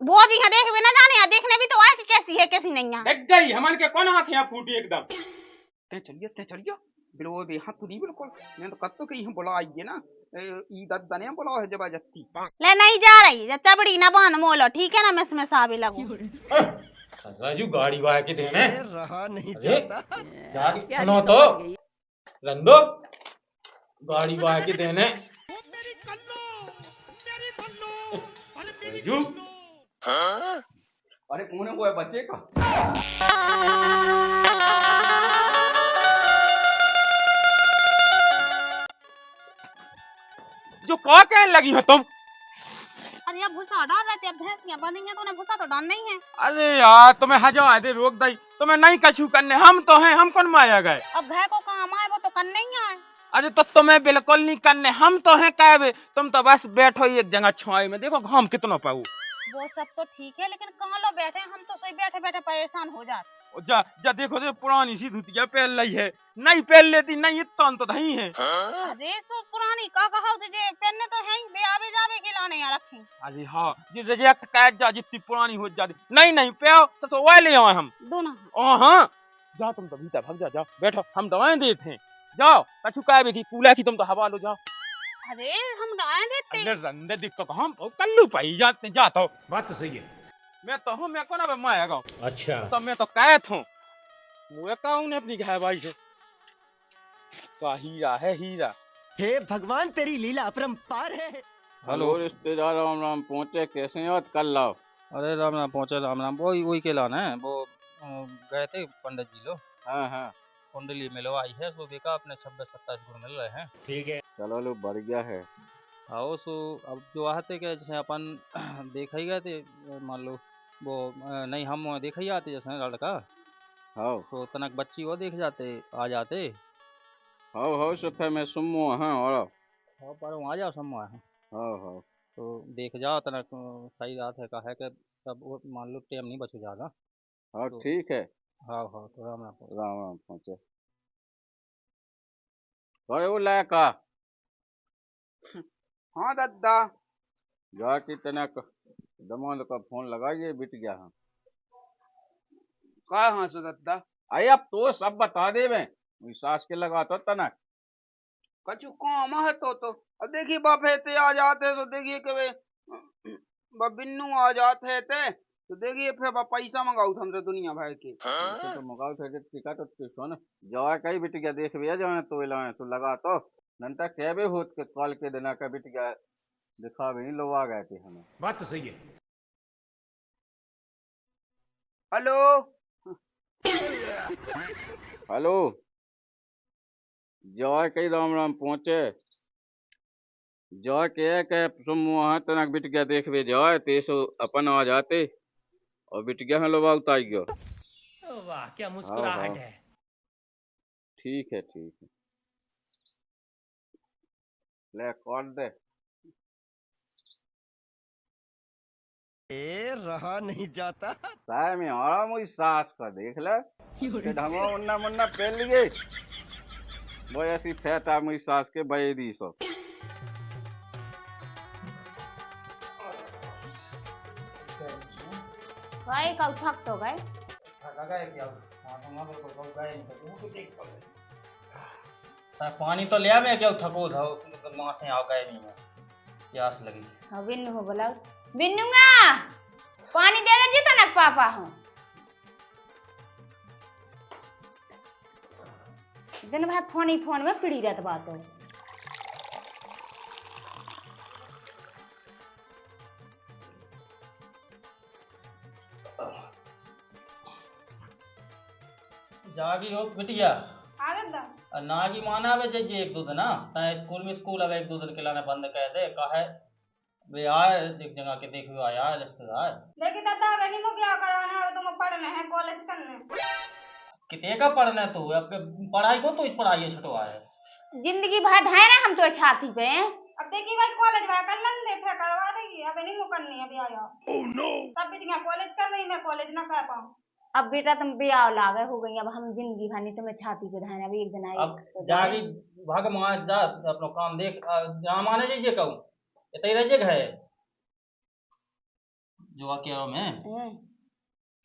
बहुत ही देख भी ना जाने या देखने भी तो आए कि कैसी है कैसी नहीं है। देख गई हमन के कौन हाथ यहाँ फूटी एकदम। ते चलिए बिलो बे हाथ पूरी बिल्कुल मैं तो कब तो कहीं बुला आइए ना ई दद्दा ने बुलाओ है जबरदस्ती। ले नहीं जा रही चबड़ी ना बांध मोलो ठीक है ना, मैं इसमें साबी लगू। राजू गाड़ी वाला के देने रहा नहीं अरे जाता। सुनो तो रंदो गाड़ी वाला के देने राजू। अरे कौन है वो है बच्चे का। जो क्या कहने लगी हो तुम। अरे अब भूसा डाल रहे थे, अब भैंसियां बंधेंगे तो उन्हें भूसा तो डालना ही है। अरे यार तुम्हें हजार दे रोक दई, तुम्हें नहीं कछु करने, हम तो हैं, हम कौन माया गए। अब गाय को काम आए वो तो करने ही आए। अरे तो तुम्हें बिल्कुल नहीं करने, हम तो हैं कहबे, तुम तो बस बैठो एक जगह छुआई में, देखो घाम कितना पाऊ। वो सब तो ठीक है लेकिन कहाँ लो बैठे, हम तो सोई बैठे बैठे परेशान हो जाते। जा जा देखो जो पुरानी सी धुतिया पहन ली है, नहीं पहन लेती नहीं इतना तो नहीं है। अरे तो पुरानी का कहा तुझे पहनने तो है ही, बे आवे जावे के लाने यहाँ रखे। अरे हाँ जी रिजेक्ट कर जा, जितनी पुरानी हो जाती नहीं नहीं पे तो वह ले आए हम दोनों। हाँ जाओ तुम तो भीतर भाग जाओ बैठो, हम दवाएं देते हैं, जाओ कछु कह भी पूला की तुम तो हवा लो जाओ। अरे हम दवाएं देते। अरे रंदे दिख तो हम कल्लू पाई जाते जाता हूँ। बात तो सही है। मैं तो हूँ, मैं कौन अब माया गाँव। अच्छा तो मैं तो कहत हूँ मुझे कहूँ ने अपनी घर भाई से का हीरा है हीरा। हे भगवान तेरी लीला अपरंपार है। हेलो रिश्तेदार राम राम पहुँचे, कैसे याद कर लाओ। अरे राम राम पहुँचे राम राम, वही वही के लाना है वो गए थे पंडित जी लोग। हाँ हाँ कुंडली मिलवाई है, सो देखा अपने 26-27 गुण मिल रहे हैं। ठीक है चलो लो बढ़ गया है। आओ सो अब जो आते क्या जैसे अपन देखा ही गए थे, मान लो वो नहीं हम देखा ही आते जैसे लड़का हाँ सो तनक बच्ची वो देख जाते आ जाते। हाँ सुफे मैं सुमो हाँ और हाँ पर वहाँ आ जाओ सम्मा है हाँ हाँ तो देख जाओ तनक सही बात है, कहा है कि तब वो मान लो टाइम नहीं बचो ज़्यादा। हाँ तो ठीक है। हाँ हाँ तो राम राम। राम राम पहुँचे अरे वो लायका। हाँ दादा जाके तनक दमाद का फोन लगाइए बिट गया हाँ। का हाँ सो दादा अरे अब तो सब बता दे मैं सास के लगा तो तनक कछु काम है तो अब देखिए बाप है ते आ जाते तो देखिए कि बिन्नू आ जाते थे तो देखिए फिर पैसा मंगाऊ हमसे दुनिया भर के तो मंगाऊ थे टिकट सुन जवा कहीं बिट गया देख भैया जो तो लाए तो लगा तो नंता कैबे होत के कॉल के देना का बिट गया दिखा भी लोग आ गए थे हमें। बात तो सही है। हेलो हेलो जय कई राम राम पहुंचे जय के तुम वहां तनक बिट गया देख बे जय तेसो अपन आ जाते और बिट गया है लोग उतार गयो। वाह क्या मुस्कुराहट है। ठीक है ले कॉल दे। ए रहा नहीं जाता। साय में आ मुझी सास का देख ले ढंगो मुन्ना मुन्ना पहन लिए वो ऐसी फैटा मुझी सास के बे दी सो। गए कल थक तो गए। पानी तो लिया मैं क्या थको था माथे आ गए नहीं, मैं प्यास लगी। हाँ बिन्नू हो बोला बिन्नूंगा पानी दे दे जीता ना पापा हूँ दिन भर फोन में पड़ी रहता बात हो। जागी हो बिटिया आदत नागी माना वे जाइए एक दो दिन ना स्कूल अब एक दो दिन के लाने बंद कह दे कहा है वे आए एक जगह के देख आया रिश्तेदार। लेकिन दादा बहनी को क्या कराना है, तुम पढ़ना है कॉलेज करने कितने का पढ़ना है तू अब पढ़ाई को तो पढ़ाई छुटवा है जिंदगी भर है ना हम तो छाती पे। अब देखिए भाई कॉलेज में कर लेंगे फिर करवा देगी, अब नहीं वो करनी अभी आया। ओह नो तब बेटियां कॉलेज कर रही, मैं कॉलेज ना कर पाऊं। अब बेटा तुम ब्याह लागे हो गई, अब हम जिंदगी भर नहीं तो मैं छाती पे रहना, अभी एक दिन आई अब जागी भाग मां जा अपना काम देख जहाँ माने जाइए कहूँ इतने रहिए है जो अकेला में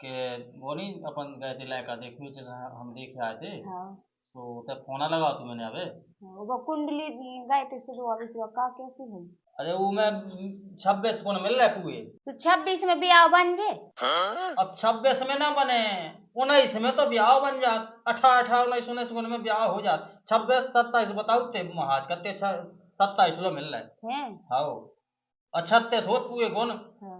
के वो नहीं अपन गए थे लायका देखने हम देख आए थे। हाँ तो तब फोना लगा तू मैंने अबे। वो कुंडली गए थे सुबह अभी तो का कैसी हुई। अरे वो मैं 26 को न मिल रहा है पूरे। तो 26 में ब्याह बन गए। अब 26 में ना बने, 19 में तो ब्याह बन जात, 18 19 19 में ब्याह हो जात, 26 27 बताओ ते महाज करते 27 लो मिल रहा है। हाँ और 36 होत पूरे कौन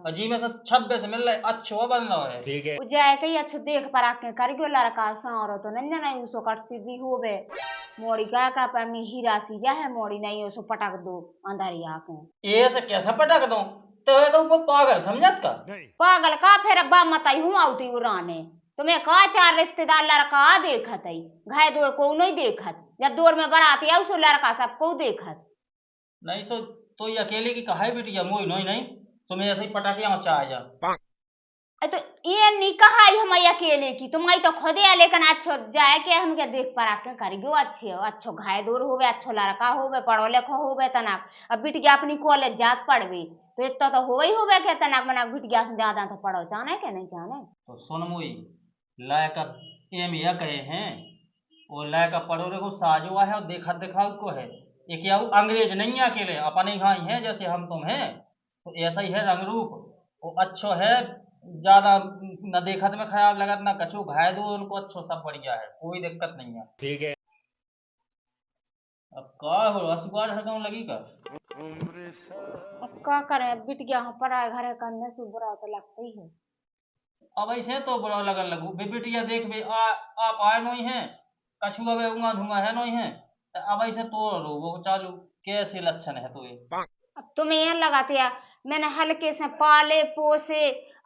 अजी में से 26 मिल रहा है, अच्छो बन रहा है। ठीक है। जाए कई अच्छो देख पर के कर गयो लड़का सारो तो नन्ना नहीं उसो कट सीधी होवे मोड़ी का पर में हीरा सी या है मोड़ी नहीं उसो पटक दो अंधारी आके। ये से कैसे पटक दो तो ये तो वो पागल समझत का। पागल का फिर अब्बा मताई हूँ आउती उराने तुम्हें का 4 रिश्तेदार लड़का देखत है घाय दूर को नहीं देखत जब दूर में बराती है उसो लड़का सबको देखत नहीं तो ये अकेले की कहा है बिटिया मोई नहीं तुम्हें ऐसे ही पटाखे यहाँ चाह जा। तो ये नहीं कहा हम अकेले की तुम तो खुद है लेकिन अच्छो जाए के हम क्या देख पर आके करियो अच्छे हो अच्छो घाय दूर होवे अच्छो लड़का होवे पढ़ो लिखो होवे तनाक अब बिटिया अपनी कॉलेज जात पढ़वे तो इतना तो हो ही होवे के तनाक मना बिटिया से ज्यादा तो पढ़ो चाहने के नहीं चाहने। तो सुन मोई लायका एम यह कहे हैं वो लायका पढ़ो देखो साजुआ है और देखा दिखाओ को है एक या अंग्रेज नहीं है अकेले अपने यहाँ ही है जैसे हम तुम हैं तो ऐसा ही है रंग रूप वो अच्छो है ज्यादा न देखत में खराब लगत ना कछु घाय दो उनको अच्छो सब बढ़िया है कोई दिक्कत नहीं है। ठीक है। अब का हो असुगार हटाऊं लगी का अब क्या करें बिटिया पढ़ाई घरे करने से बुरा तो लगता ही है। अब ऐसे तो बुरा लगन लगू बिटिया देख बे आप आए नहीं है कछु अब उंगा धुंगा है नहीं है अब ऐसे तो वो चालू कैसे लक्षण है तो ये अब तुम्हें यह लगाती है मैंने हल्के से पाले पोसे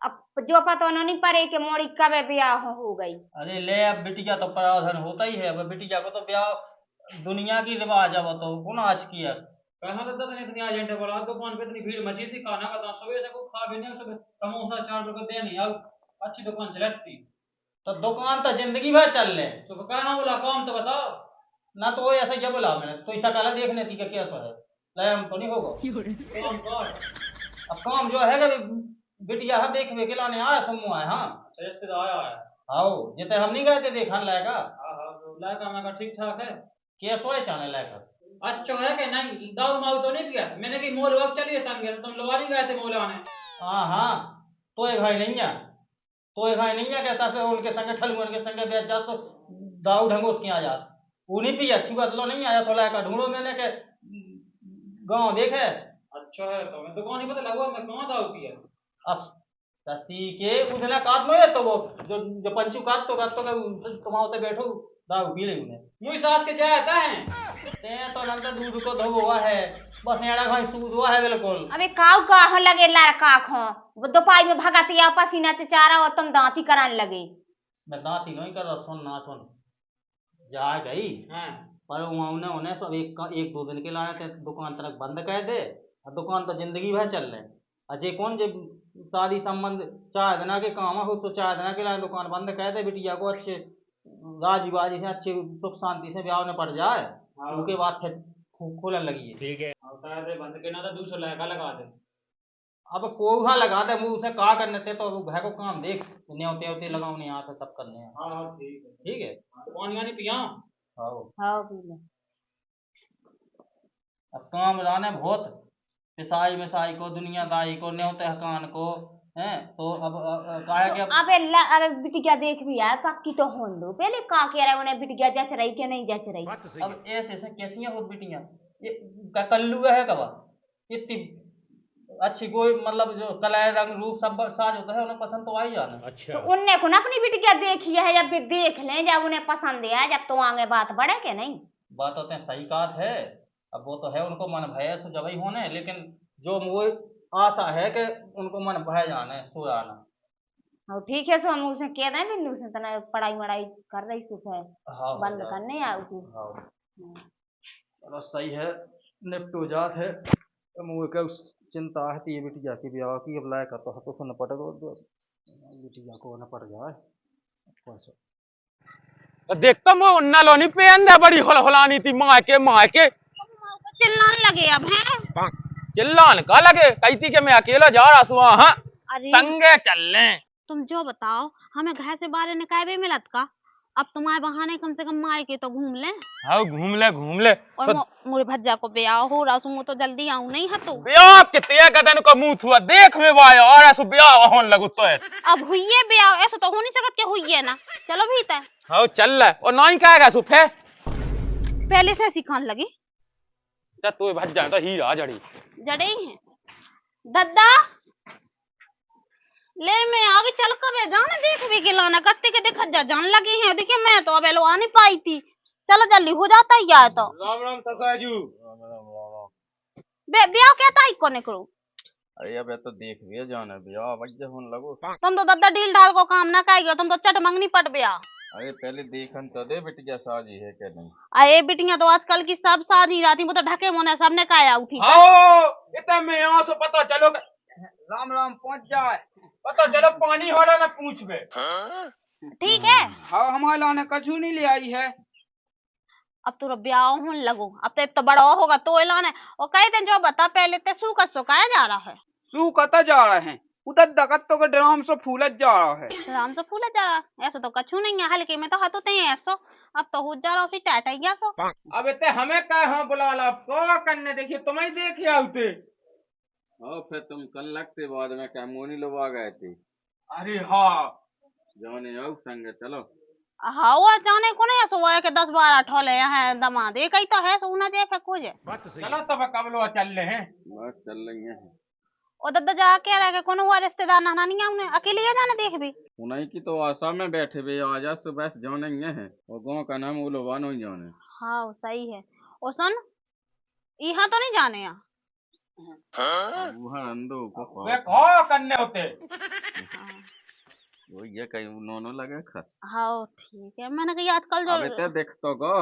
अब जो पता नहीं पड़े कि मोड़ी कब ब्याह हो गई। अरे ले अब बिटिया तो पराधन होता ही है अब बिटिया को तो ब्याह दुनिया की रिवाज अब तो कौन आज की है कहाँ तक तो इतनी अर्जेंट बोला दुकान पे इतनी भीड़ मची थी खाना का सुबह से को खा भी नहीं सब समोसा 4 रुपए दे नहीं अब अच्छी दुकान चलती तो दुकान तो जिंदगी भर चल ले तो कहना बोला काम तो बताओ ना तो ऐसा क्या बोला मैंने तो ऐसा काला देखने थी क्या तो है ले हम तो नहीं होगा अब काम जो है बिटिया है देखने के लाने आया समूह है। हाँ रिश्तेदार आया हाँ जितने हम नहीं गए थे देखा लायका लायका मैं ठीक ठाक है कैसो है चाने लायका अच्छा है कि नहीं दाऊ माऊ तो नहीं पिया मैंने की मोल वक्त चलिए संगे तुम लोवारी गए थे मोल आने। हाँ तो एक भाई नहीं है कहता से उनके संगे ठलू उनके संगे बैठ जा तो दाऊ ढंगो उसके आ जात वो नहीं पिया अच्छी बात लो नहीं आया तो लायका ढूंढो मैंने के गाँव देखे अच्छा है तो मैं तो कौन नहीं पता लगा मैं कहाँ दाऊ पिया अब तसी के उधना काट में तो वो जो पंचू काट तो तुम से बैठो दाऊ पी ले उन्हें मुई सास के चाहता है ते तो नंदा दूध को धो हुआ है बस नेड़ा घाई सूद हुआ है बिल्कुल। अबे काऊ का हो लगे लड़का खो वो दोपाई में भगाती या पसीना से चारा और तुम दांती कराने लगे। मैं दांती नहीं कर रहा सुन जा गई हैं पर उन्हें सब एक 2 दिन के लाए थे दुकान तक बंद कर दे और दुकान तो जिंदगी भर चल रहे अजय कौन जब शादी संबंध 4 दिन के काम हो तो 4 दिन के लाए दुकान बंद कर दे बिटिया को अच्छे राजी बाजी से अच्छे सुख शांति से ब्याह में पड़ जाए उसके बाद फिर खोलन लगी है। ठीक है बंद करना था दूसरा लगा लगा दे अब कोहा लगा दे मुँह से कहा करने थे तो घर को काम देख न्योते लगाओ यहाँ से सब करने हैं। हाँ ठीक है पानी वानी पिया हाँ पी ले अब काम राने बहुत पिसाई मिसाई को दुनियादारी को न्योते हकान को हैं तो अब कहा कि अबे बिटिया देख भी आया पक्की तो होन दो पहले का कह रहा उन्हें बिटिया जच रही कि नहीं जच रही। अब ऐसे कैसी हो बिटिया ये कल्लू है कबा इतनी अच्छी कोई मतलब जो कला रंग रूप सब साज होता है उन्हें पसंद तो आई जाना। अच्छा तो उनने को ना अपनी बिटिया देखी है जब देख लें जब उन्हें पसंद है जब तो आगे बात बढ़े के नहीं बात होते हैं सही बात है अब वो तो है उनको मन भय सो जब ही होने लेकिन जो वो आशा है कि उनको मन भय जाने सो आना। हाँ ठीक है सो हम उसे कह दें बिंदु से तना पढ़ाई वढ़ाई कर रही सुख है बंद करने या चलो सही है निपटो जात है मुझे चिंता है ये बिटिया की ब्याह की अब लायक तो सुन पड़ बिटिया को न पड़ जाए देखता मैं उन्ना लोनी पे अंदर बड़ी होलानी थी माँ के चिल्लाने लगे अब हैं चिल्लान का लगे कहती कि मैं अकेला जा रहा हूँ। हाँ अरे संगे चल लें। तुम जो बताओ, हमें घर से बाहर निकाय भी मिलत का? अब तुम्हारे बहाने कम से कम माए के तो घूम ले। हाँ घूम ले और तो मोरे भज्जा को ब्याह हो रहा सु तो जल्दी आऊं नहीं है तो। ब्याह कितने गदन का मुंह हुआ देख में वाया और ऐसा ब्याह होने लगो तो है। अब हुई है ब्याह, ऐसा तो हो नहीं सकत के हुई है ना। चलो भीतर। हाँ चल ले और नहीं कहेगा सुफे पहले से सिखाने लगी। जा तू भज जाए तो हीरा जड़ी जड़े ही है दद्दा। ले मैं आगे चल कर जाने देख भी के लाना कत्ते के देखत जा जान लगी है। देखिए मैं तो अब आ नहीं पाई थी। चलो जल्दी हो जाता ही यार तो। राम राम ससाजू। ब्याह कहता ही कोने करो। अरे अब तो देख भी जाना ब्याह वजह होने लगो। तुम तो दद्दा ढील ढाल को काम ना करेगा, तुम तो चट मंगनी पट ब्याह। अरे पहले देखन तो दे बिटिया साजी है क्या नहीं। अरे बिटिया तो आजकल की सब शादी राती वो तो ढके मोने सबने काया उठी। आओ इतना मैं यहाँ से पता चलो राम राम पहुंच जाए। पता चलो पानी वाला ना पूछ बे। ठीक है। हाँ हमारे लाने कछु नहीं ले आई है। अब तो ब्याह होने लगो, अब तो एक तो बड़ा होगा तो लाने। और कई दिन जो बता पहले ते सू का सुखाया जा रहा है। सू कता जा रहे हैं उधर दगत्तों के ड्राम से फूलत जा रहा है। राम से फूला जा रहा है। ऐसा तो कछु नहीं है हल्के में तो हाथों ते ऐसो। अब तो हो जा रहा उसी टाटा ही सो। अब इतने हमें कहे हाँ बुला ला को करने देखिए तुम्हें देखे आते। हाँ फिर तुम कल लगते बाद में क्या मोनी लोग आ गए थे। अरे हाँ जाने आओ संगे चलो। हाँ वो जाने को नहीं ऐसा हुआ है कि 10-12 ठोले है दमाद एक ही तो है सोना जे फेंको जे। चलो तब कब लो चल रहे हैं। बस चल रही है। और दद्दा जा के रह के कौन हुआ रिश्तेदार ना नहीं आउने अकेले ही जाने देख भी। उन्हीं की तो आशा में बैठे हुए आजा सुबह जाने है और गाँव का नाम उलोवान ही जाने। हाँ सही है। और सुन यहाँ तो नहीं जाने यहाँ। वहाँ अंदो को वे को करने होते। वो ये कहीं उन्होंने लगे खत। हाँ ठीक है। मैंने कही आजकल जो अबे ते देख तो गो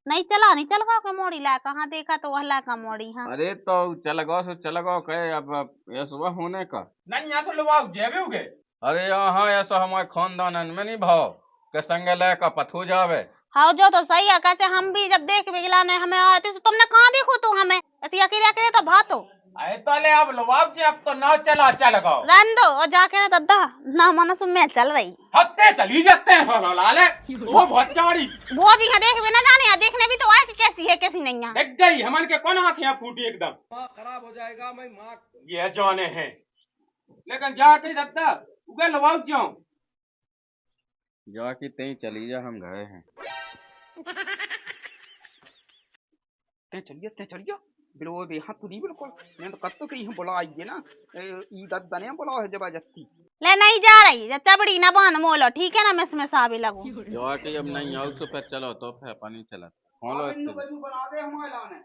नहीं चल गो के मोड़ी ला कहाँ देखा तो वह ला का मोड़ी। हाँ अरे तो चल गो कहे अब ये सुबह होने का नहीं यहाँ से लोग जेबे उगे। अरे यहाँ ऐसा हमारे खानदान में नहीं भाव के संगे लेकर पथू जावे। हाँ जो तो सही है। कैसे हम भी जब देख भी गिलाने हमें आए थे तो तुमने कहाँ देखो तो हमें ऐसे अकेले अकेले तो भातो। अरे तो ले अब लोग जी अब तो ना चला चल गो रन दो और जाके ना दद्दा ना मानो सुन मैं चल रही। हत्ते चली जाते हैं हो लाले वो बहुत चाड़ी वो जी देख भी ना जाने देखने भी तो आए कि कैसी है कैसी नहीं है। देख गई हमन के कौन आँखें फूटी एकदम खराब हो जाएगा मैं माँ ये जाने हैं। लेकिन जाके दत्ता उगे लवाओ क्यों जाके तई चली जा हम गए हैं। ते चलिए बिलो बे हाथ नहीं बिल्कुल मैं तो कत्तो के यहाँ बुला आई है ना ई दद्दा ने बुलाओ है जबरदस्ती। ले नहीं जा रही जब चबड़ी ना बांध मोलो ठीक है ना मैं इसमें साबी लगू। जाके अब नहीं आओ तो फिर चलो तो फिर पानी चला खोलो इन्नु कछु बना दे हमारे लाने।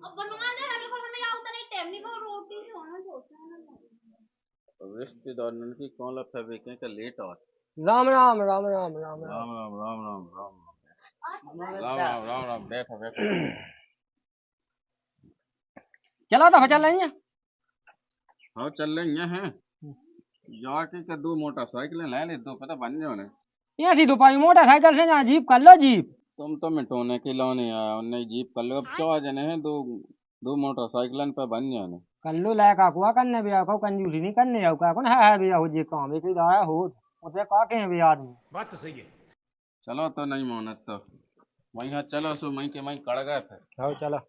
अब बनवा दे अभी को हमें आउत नहीं टाइम नहीं वो रोटी होना सोचना रिश्तेदार की कौन ला फिर बेके का लेट और राम राम राम राम राम राम राम राम राम राम राम राम राम राम बैठो बैठो। चला था चल रही है। हाँ चल रही हैं जाके के 2 मोटरसाइकिलें ले ले 2 पता बन जाओ ने ऐसी दोपहर मोटरसाइकिल से यहाँ जीप कर लो जीप। तुम तो मिटोने के लाने आया उन्हें जीप कर लो अब 4 जने हैं 2 मोटरसाइकिलन पे बन जाने कर लो लायक हुआ करने भी आको कंजूसी नहीं करने जाओ का कौन है भी हो जे काम एक दाया हो उसे का के भी आदमी बात तो सही है। चलो तो नहीं मानत तो वहीं चलो सो मई के मई कड़ गए फिर। हाँ चलो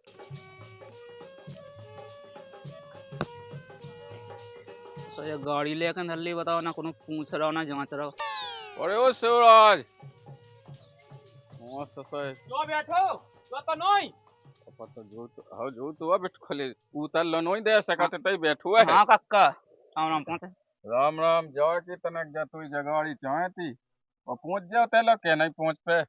तो ये गाड़ी लेकर जल्दी बताओ ना कोनो पूछ रहा ना जांच रहा। अरे ओ शिवराज सफाई जो बैठो तो नहीं पता जो तो अब खोले उतर लो नहीं दे सकते तई बैठो है। हाँ कक्का राम राम पहुंचे। राम राम जाओ की तनक जा तू जगाड़ी चाहे थी और पहुंच जाओ तेलो के नहीं पहुंच पे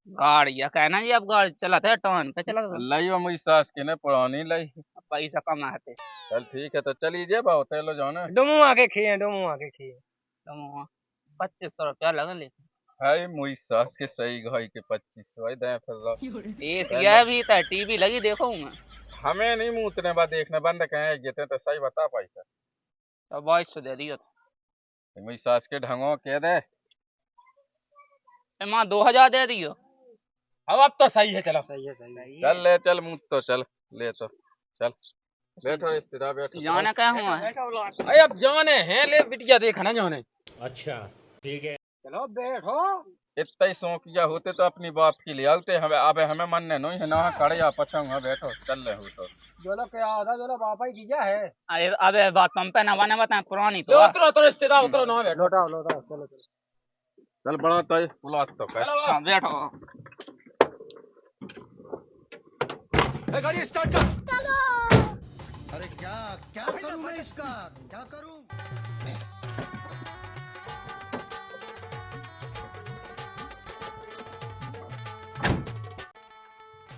गाड़ी या कहना जी अब गाड़ी चलाते है टर्न पे चला लइयो मुझ सास के ने पुरानी लई पैसा कम आते चल ठीक है तो चली जे बाओ तेलो जाओ ना डुमू आके खिए 2500 रुपया लगन लेकिन हाय मुझ सास के सही घाई के 2500 दे फिर ये भी था टीवी लगी देखो मैं हमें नहीं मुतने बा देखने बंद कहे जेते तो सही बता पाई सर तो 2200 दे दियो मुझ सास के ढंगो के दे माँ 2000 दे दियो। अब तो सही है चलो सही है चल ले चल मुझ तो चल ले तो चल बैठो रिश्तेदार बैठो। जाने क्या हुआ है? अरे अब जाने हैं, ले बिटिया देखा ना जाने। चलो बैठो। इतना ही शौकिया होते तो अपनी बाप की ले आते, हमें अब हमें मनने नहीं है ना खड़े या पछाऊंगा बैठो चल रहे हो तो। बोलो क्या होता, बोलो बापा ही जीजा है। अरे अबे बात तुम पे ना बने बताए पुरानी तो तो उतरो तो रिश्तेदार उतरो ना बैठो। लौटाओ लौटाओ, चलो चलो। चल बड़ा तो बुला तो कह। हाँ, बैठो। गाड़ी स्टार्ट कर। अरे क्या क्या करूं मैं इसका, क्या करूं?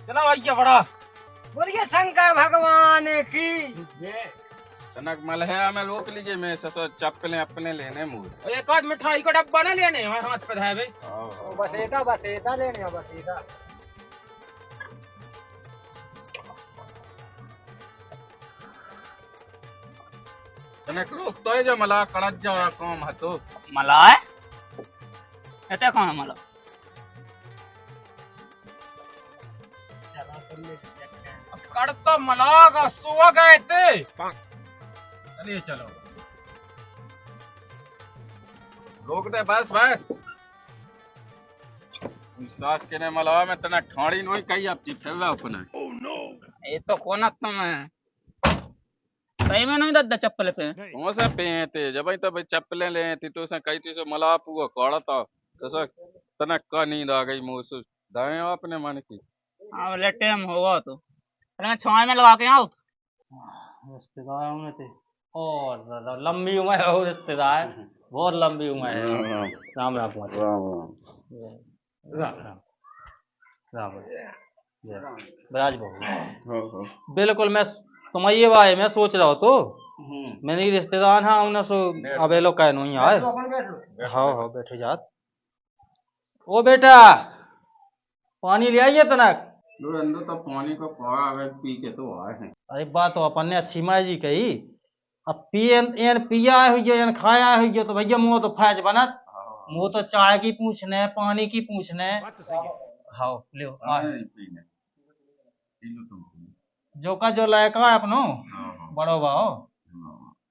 चलो भैया बड़ा। बोलिए शंकर भगवान की। तनक मल है हमें रोक लीजिए, मैं ससुर चप्पलें अपने लेने मुझे। एक आध मिठाई का डब्बा ना लेने हमारे हाथ पे है भाई। बस एता लेने बस एता। तनक रोक तो है जो मला कड़क जा काम है तो। मला है? ऐसे कौन है मला? कड़ता मलागा सुआ गए थे। चलिए चलो। रोक दे बस बस। सास के ने मला में तना ठाड़ी नहीं कही आपकी फिर रहा अपने। ये तो कौन तुम है? सही में नहीं दद्दा चप्पल पे। कौन सा पे थे जब ही तो भाई चप्पलें ले थी तो उसे कई चीजों मला पुआ काड़ा था तो सर तना का नींद आ गई मुझे दाएं अपने मन की। हाँ ले टाइम होगा तो। अरे मैं छाए में लगा के आऊँ। रिश्तेदार होंगे थे और ज्यादा लंबी उम्र है वो रिश्तेदार, बहुत लंबी उम्र है। राम राम पहुंचे। राम राम राम बराज बहु बिल्कुल। मैं तुम्हारे भाई मैं सोच रहा हूँ तो मेरी रिश्तेदार हाँ उन्हें सो अब ये लोग कह नहीं आए। हाँ हाँ बैठे जात। ओ बेटा पानी ले आइए तनक। अंदर तो पानी को पाया पी के तो आए हैं। अरे बात तो अपन ने अच्छी माँ जी कही। अब पिए पिया हुई खाया हुई तो भैया मुँह तो फैज बनत। मुँह तो चाय की पूछने पानी की पूछने। हाँ ले जो का जो लायका है अपनो बड़ो भाओ।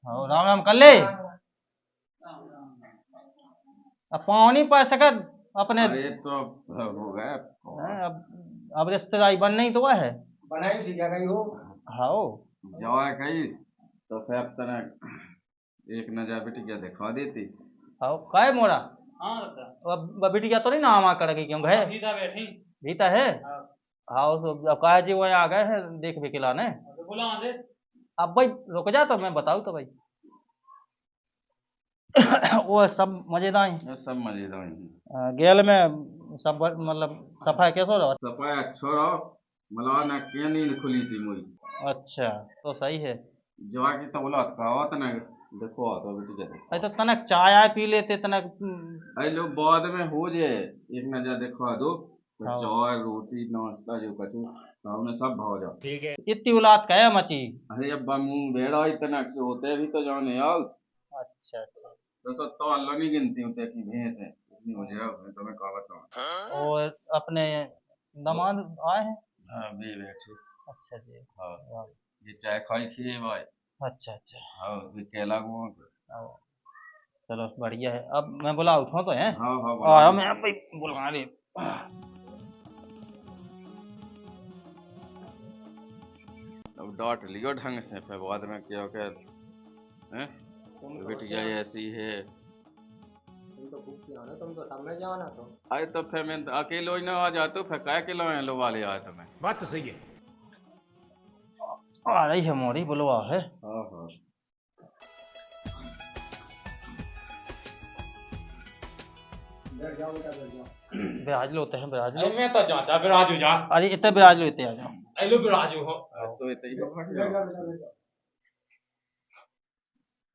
हाँ राम राम कर ले। अब पानी पा सकत अपने। तो हो गया अब रिश्तेदारी बन नहीं तो है बनाई थी क्या कहीं हो? हाँ जवा कही तो फिर तना एक नजर बेटी क्या दिखा देती। हाँ काय मोरा हाँ अब बिटिया तो नहीं ना आमा करेगी क्यों है? सीधा बैठी भीता है। हाँ अब कहा जी वो आ गए हैं देख भी खिलाने। बुला दे। अब भाई रुक जा तो मैं बताऊँ तो भाई। वो सब मजेदार हैं। सब मजेदार गेल में सब मतलब सफाई कैसे रहा? सफाई अच्छा रहो मला ना क्या नींद खुली थी मुझी। अच्छा तो सही है। जवा की तो बोला कहा था ना देखो तो बेटी क्या अरे तो तनक चाय आय पी लेते तनक। अरे लोग बाद में हो जाए एक नजर दिखवा दो तो हाँ। चाय रोटी नाश्ता जो कचू सामने सब भाव जाओ। ठीक है। इतनी औलाद का है मची। अरे अब मुंह बेड़ा इतना से होते भी तो जाने यार। अच्छा अच्छा। तो अल्लाह नहीं गिनती होते कि भैंस है इतनी हो जाए मैं तुम्हें कहा बताऊँ। और अपने दामाद आए हैं? हाँ भी बैठे। अच्छा जी। हाँ ये चाय खाई खिए भाई। अच्छा अच्छा। हाँ ये केला को। चलो बढ़िया है। अब मैं बुला उठूँ तो है। हाँ हाँ आया मैं भाई बुला रही। अब डांट लियो ढंग से फिर बाद में क्या क्या हैं बेटिया ऐसी है। तुम तो सब में जाना तो। अरे तो फिर मैं अकेले ही ना आ जाते फिर क्या किलो है लो वाले आए तुम्हें। बात तो सही है। आ रही है मोरी बुलवा है। हाँ हाँ ब्याज लोते हैं ब्याज लो। मैं तो जाता बिराजू जा। अरे इतने ब्याज लेते आ जाओ। लो बिराजू हो। तो इतने ही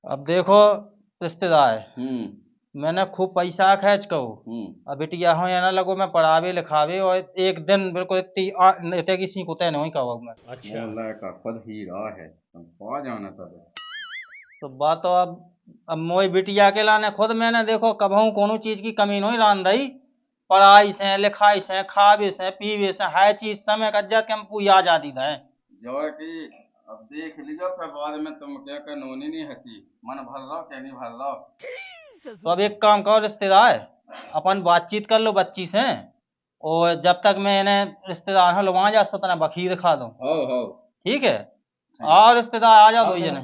अब देखो रिश्तेदार मैंने खूब पैसा खर्च करो। अब बिटिया हो या ना लगो मैं पढ़ावे लिखावे और एक दिन बिल्कुल इतने की सीख होता है नहीं कहूँ मैं। अच्छा का खुद ही रहा है तुम कहाँ जाना था तो बात तो अब मोई बिटिया के लाने खुद मैंने देखो कबहू कोनो चीज की कमी नहीं रान दई। पढ़ाई से लिखाई से खावे से पीवे से हर चीज समय का जब हम पूरी आजादी है। जो कि अब देख लीजिए फिर बाद में तुम क्या कानूनी नहीं हती मन भर रहा क्या नहीं भर रहा। तो अब एक काम करो रिश्तेदार, अपन बातचीत कर लो बच्ची से, और जब तक मैं इन्हें रिश्तेदार है वहां जा तो तना बखीर खा दो। हो ठीक है, आओ रिश्तेदार आ जाओ दो जने।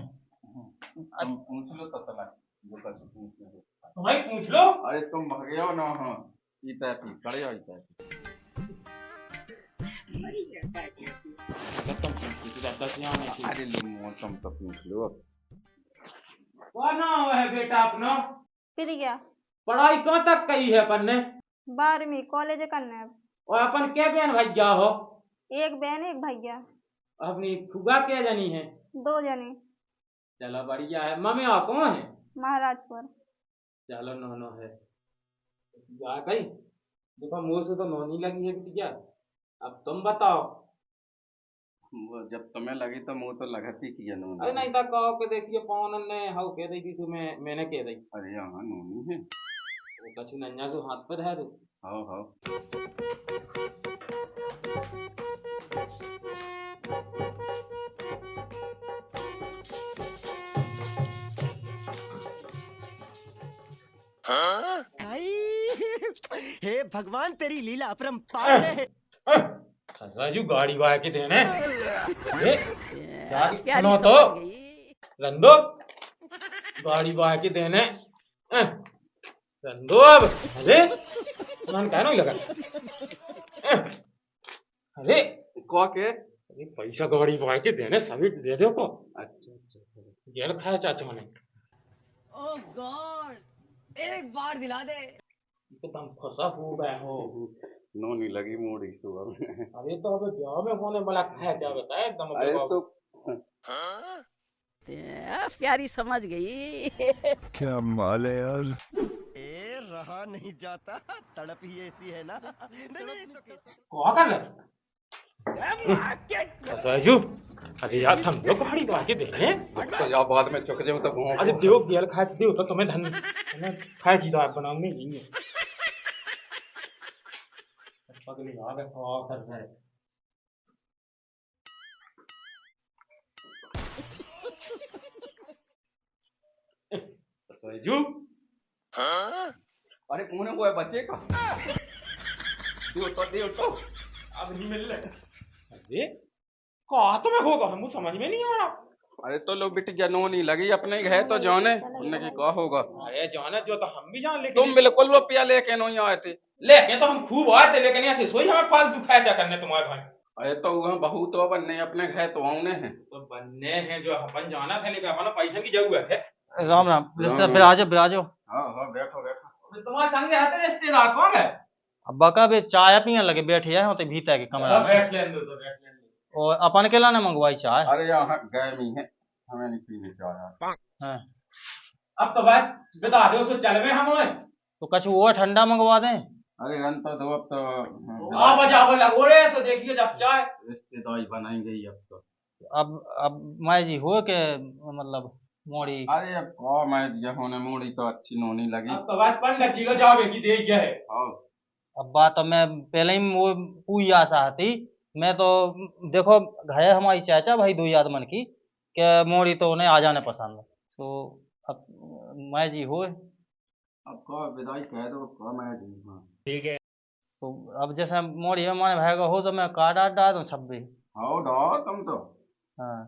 तुम पूछ लो तो तना जो कुछ पूछ लो। भाई पूछ लो। अरे तुम भगे हो ना। हाँ इता थी खड़े हो इता अरे तुम तो पूछ लो। क्या नाम है बेटा अपना? फिर क्या? पढ़ाई कहाँ तक कही है अपन ने? 12वीं कॉलेज करना है। और अपन क्या बहन भैया हो? एक बहन एक भैया। अपनी फुगा क्या जानी है? 2 जने। चलो बढ़िया है। मम्मी आ कौन है? महाराजपुर। चलो नोनो है जा गई। देखो मुंह से तो नोनी लगी है बिटिया। अब तुम बताओ। वो जब तुम्हें लगी तो मुंह तो लगती की है नूनी। अरे नहीं तो कहो कि देखिए पवन ने हाउ कह रही थी तुम्हें, मैंने कह रही। अरे हाँ नूनी है वो कछु नन्या जो हाथ पर है तू। हाँ हे भगवान तेरी लीला अपरंपार है। राजू गाड़ी वाह के देने प्यारी सुनो तो रंदो गाड़ी वाह के देने रंदो। अब अरे मन कहना ही लगा। अरे को के अरे पैसा गाड़ी वाह के देने सभी दे दो को। अच्छा जेल खाया चाचा ने। ओह गॉड, एक बार दिला दे। एकदम फंसा हो गया हो। नूनी लगी मोड़ी सुबह। अरे तो अबे ब्याह में होने वाला खाया जा बताए एकदम। अरे सो प्यारी समझ गई। क्या माल है यार। ए रहा नहीं जाता, तड़प ही ऐसी है ना। नहीं क्या कर रहे राजू? अरे यार समझो गाड़ी तो आके दे रहे हैं तो यार बाद में चुक जाऊं तो अरे देव गेल खा देव तो तुम्हें धन खाए जी आप बनाऊंगी नहीं है। पगली आ गए और कर रहे ससुरजू। अरे कौन है वो है बच्चे का? दे तो अब नहीं मिल रहे। अरे कहा तो मैं होगा हम समझ में नहीं आ रहा। अरे तो लो बिट गया नूनी लगी अपने है तो जाने उनने की कहा होगा। अरे जाने जो तो हम भी जान लेकिन तुम बिल्कुल वो पिया लेके नहीं आए थे। लेके तो हम खूब आए थे लेकिन ऐसे सोई हमें फालतू खाया करने तुम्हारे भाई। अरे तो वहाँ बहू तो बनने अपने घर तो आउने हैं तो बनने हैं जो अपन जाना था लेकिन अपन पैसे की जरूरत है। राम राम रिश्तेदार बिराजो बिराजो। हाँ बैठो बैठो। तुम्हारे संग है रिश्तेदार कौन है? अब्बा का भी चाय पीने लगे बैठे हैं होते भीतर के कमरा में। बैठ लेने दो तो बैठ लेने दो। और अपन के लाने मंगवाई चाय। अरे यहाँ गर्मी है हमें नहीं पीने चाह। हाँ। अब तो बस बता दो सो चल गए हम। तो कुछ वो ठंडा मंगवा दें। अरे रन तो दो अब तो आप बजाओ लगो रे सो देखिए जब चाय रिश्तेदारी बनाई गई अब तो। अब मैं जी हो के मतलब मोड़ी। अरे अब कौ मैं जो होने मोड़ी तो अच्छी नोनी लगी। अब तो बस 15 किलो जाओगे की दे गया है। हाँ अब बात तो मैं पहले ही वो पूरी आशा थी। मैं तो देखो घर हमारी चाचा भाई 2 आदमन की के मोड़ी तो उन्हें आ जाने पसंद है। तो अब मैं जी हो अब को विदाई कह दो को मैं जी। हाँ ठीक है। तो अब जैसे मोड़ी हमारे भाई का हो तो मैं कार्ड आड डाल दूँ 26। हाँ डाल तुम तो। हाँ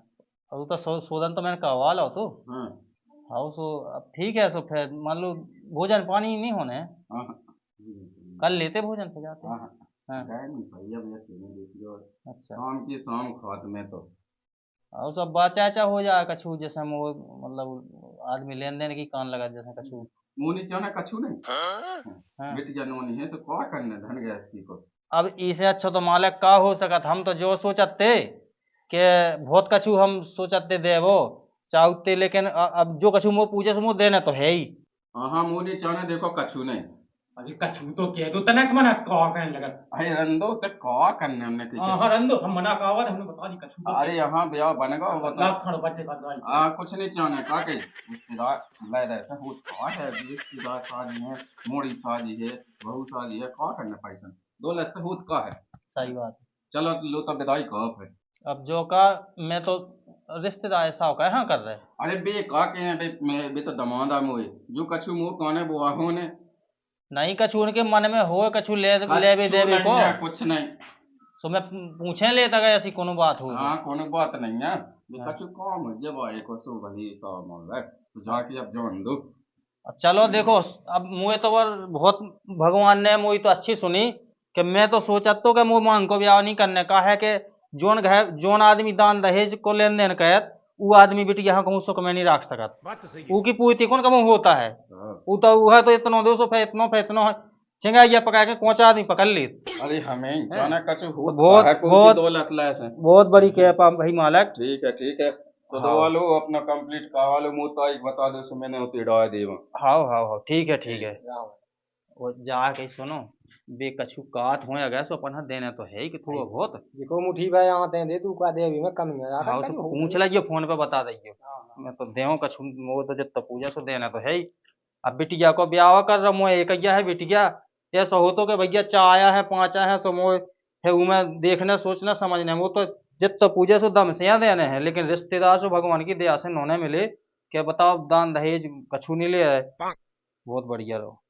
अब तो सोदन तो मैंने करवा लो तो। हाँ हाँ सो अब ठीक है। सो फिर मान लो भोजन पानी नहीं होने हाँ कल लेते भोजन पे जाते। हाँ हाँ भैया भैया चीजें देखियो। अच्छा शाम की शाम खात में तो और सब बाचा आचा हो जाए कछु जैसे हम वो मतलब आदमी लेन देन की कान लगा जैसे कछु मुनी चाहना कछु नहीं। हाँ। मिट गया नोनी है सो क्या करने धन गृहस्थी को। अब इससे अच्छा तो मालिक का हो सकत। हम तो जो सोचते कि बहुत कछु हम सोचते दे वो चाहते लेकिन अब जो कछु वो पूछे वो देना तो है ही। हाँ मुनी चाहना देखो कछु नहीं। अरे कछु तो कह दो तनक मना कहा कहने लगा। अरे रंदो तो क्या करने हमने की। हां रंदो हम मना कहा हमने बता दी कछु। अरे यहाँ ब्याह बनेगा वो तो लाख खड़ बच्चे का गाड़ी। कुछ नहीं चाहने का के रिश्तेदार ले दे ऐसा हो कहा है रिश्तेदार शादी है मोड़ी शादी है बहू शादी है क्या करने पैसा 2 लाख से होत का है। सही बात। चलो लो तो विदाई कहो फिर। अब जो का मैं तो रिश्तेदार ऐसा हो कहाँ कर रहे? अरे बे का के हैं बे मैं बे तो दमादा मोए जो कछु मुंह काने बुआ होने नहीं कछु उनके मन में हो, कछु ले भी देवे को कुछ नहीं। तो मैं पूछे लेता गया ऐसी कोनो बात हो? हाँ कोनो बात नहीं है, बे कछु काम है जब आए को सो भली सा मोल है तो जाके अब जान दो। चलो देखो, अब मुझे तो बहुत भगवान ने मुझे तो अच्छी सुनी कि मैं तो सोचा तो कि मुँह मांग को ब्याह नहीं करने का है कि जोन आदमी दान दहेज को लेन देन कहत वो आदमी बेटी यहाँ कहूँ सुख में नहीं रख सकत। ऊ की पूछती कौन कम होता है, वो तो वह तो इतना दो सौ फैतनो चिंगा ये पका के कोचा आदमी पकड़ ली। अरे हमें जाना कछु हो बहुत दौलत लाए बहुत बड़ी कहपा भाई मालक। ठीक है तो दवा लो अपना कंप्लीट करवा लो, मुँह तारीख बता दो सो मैंने उतरी डाल देवा। हाँ ठीक है। वो जाके सुनो बे कछु काट हो गया सो अपन देने तो है कि थोड़ा बहुत देखो मुठी भाई आते हैं दे तू का दे अभी मैं कम है हाँ तो पूछ लगियो फोन पे बता दियो मैं तो देव कछु वो तो जब पूजा सो देना तो है ही। अब बिटिया को ब्याह कर रहा मोए एक है बिटिया ऐसा हो तो कि भैया 4 आया है 5 आया है सो मोए है वो मैं देखना सोचना समझना वो तो जित तो पूजा सो दम से देने हैं, लेकिन रिश्तेदार सो भगवान की दया से नोने मिले क्या बताओ दान दहेज कछु नहीं ले आए। बहुत बढ़िया रहो।